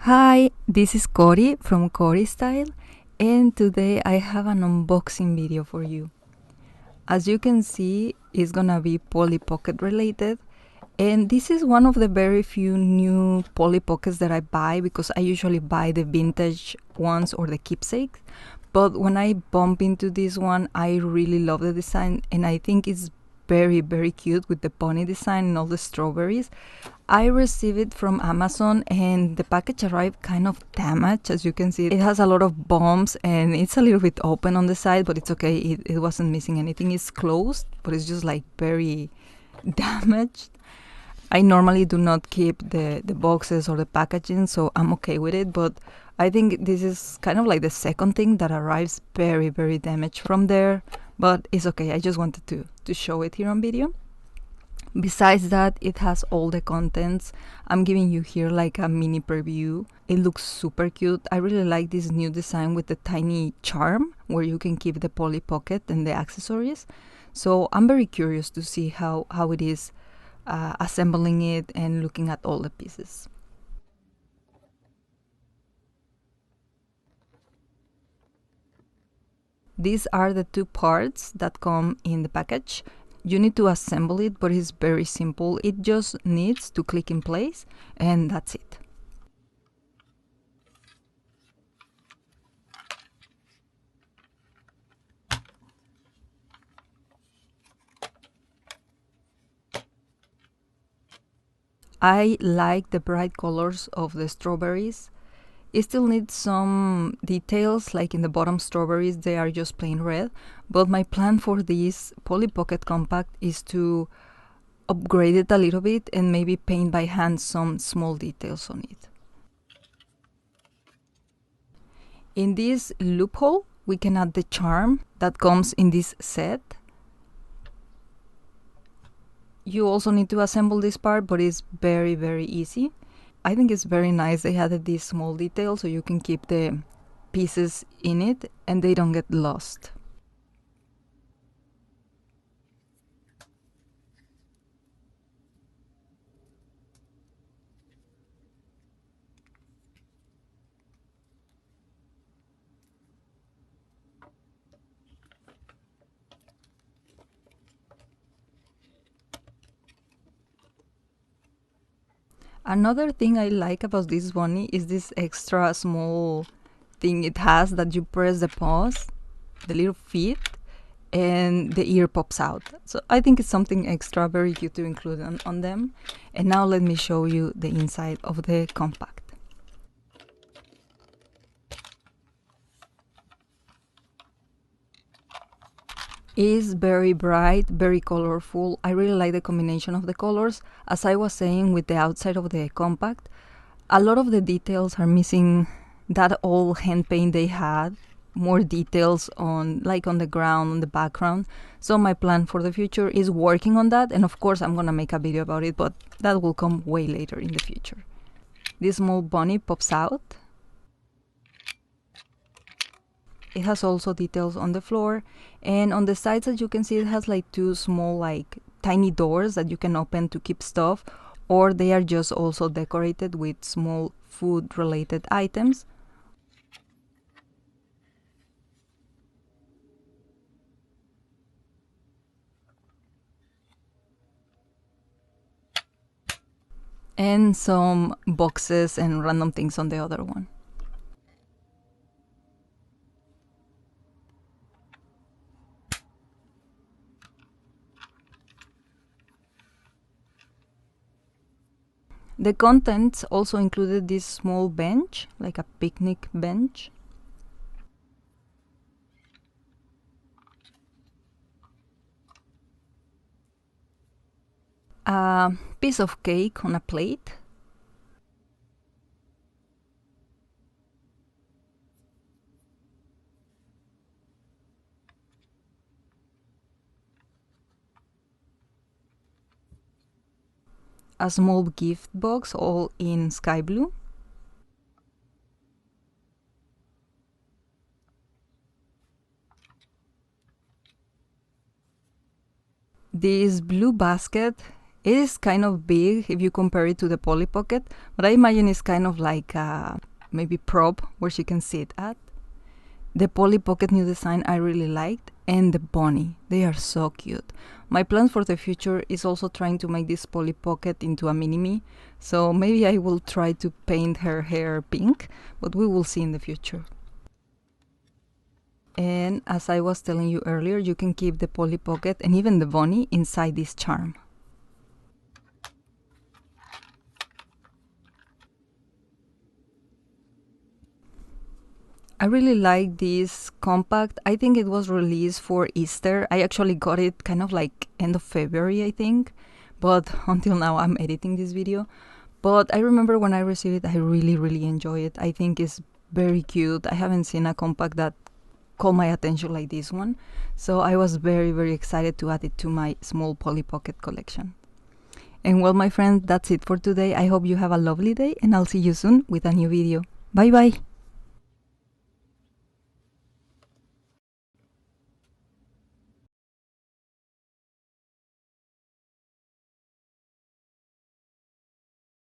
Hi, this is Cori from Cori Style, and today I have an unboxing video for you. As you can see, it's gonna be Polly Pocket related, and this is one of the very few new Polly Pockets that I buy because I usually buy the vintage ones or the keepsakes. But when I bump into this one, I really love the design, and I think it's very cute with the pony design and all the strawberries. I received it from Amazon and the package arrived kind of damaged. As you can see, it has a lot of bumps and it's a little bit open on the side, but it's okay. It wasn't missing anything. It's closed, but it's just like very damaged. I normally do not keep the boxes or the packaging, so I'm okay with it. But I think this is kind of like the second thing that arrives very damaged from there. But it's okay. I just wanted to show it here on video. Besides that, it has all the contents. I'm giving you here like a mini preview. It looks super cute. I really like this new design with the tiny charm where you can keep the Polly Pocket and the accessories. So I'm very curious to see how it is assembling it and looking at all the pieces. These are the two parts that come in the package. You need to assemble it, but it's very simple. It just needs to click in place and that's it. I like the bright colors of the strawberries. It still needs some details, like in the bottom strawberries, they are just plain red. But my plan for this Polly Pocket Compact is to upgrade it a little bit and maybe paint by hand some small details on it. In this loophole, we can add the charm that comes in this set. You also need to assemble this part, but it's very easy. I think it's very nice they added this small detail so you can keep the pieces in it and they don't get lost. Another thing I like about this bunny is this extra small thing it has that you press the paws, the little feet, and the ear pops out. So I think it's something extra very cute to include on them. And now let me show you the inside of the compact. Is very bright, very colorful. I really like the combination of the colors. As I was saying with the outside of the compact, a lot of the details are missing that old hand paint they had. More details on the ground, on the background. So my plan for the future is working on that, and of course I'm gonna make a video about it, but that will come way later in the future. This small bunny pops out. It has also details on the floor, and on the sides, as you can see, it has like two small tiny doors that you can open to keep stuff, or they are just also decorated with small food related items. And some boxes and random things on the other one. The contents also included this small bench, like a picnic bench. A piece of cake on a plate. A small gift box, all in sky blue. This blue basket It is kind of big if you compare it to the Polly Pocket, but I imagine it's kind of like a maybe prop where she can sit at. The Polly Pocket new design I really liked, and the bunny. They are so cute. My plan for the future is also trying to make this Polly Pocket into a mini-me, so maybe I will try to paint her hair pink, but we will see in the future. And as I was telling you earlier, you can keep the Polly Pocket and even the bunny inside this charm. I really like this compact. I think it was released for Easter. I actually got it kind of like end of February, I think, but until now I'm editing this video. But I remember when I received it, I really enjoy it. I think it's very cute. I haven't seen a compact that caught my attention like this one, so I was very excited to add it to my small Polly Pocket collection. And well, my friends, that's it for today. I hope you have a lovely day, and I'll see you soon with a new video. Bye bye!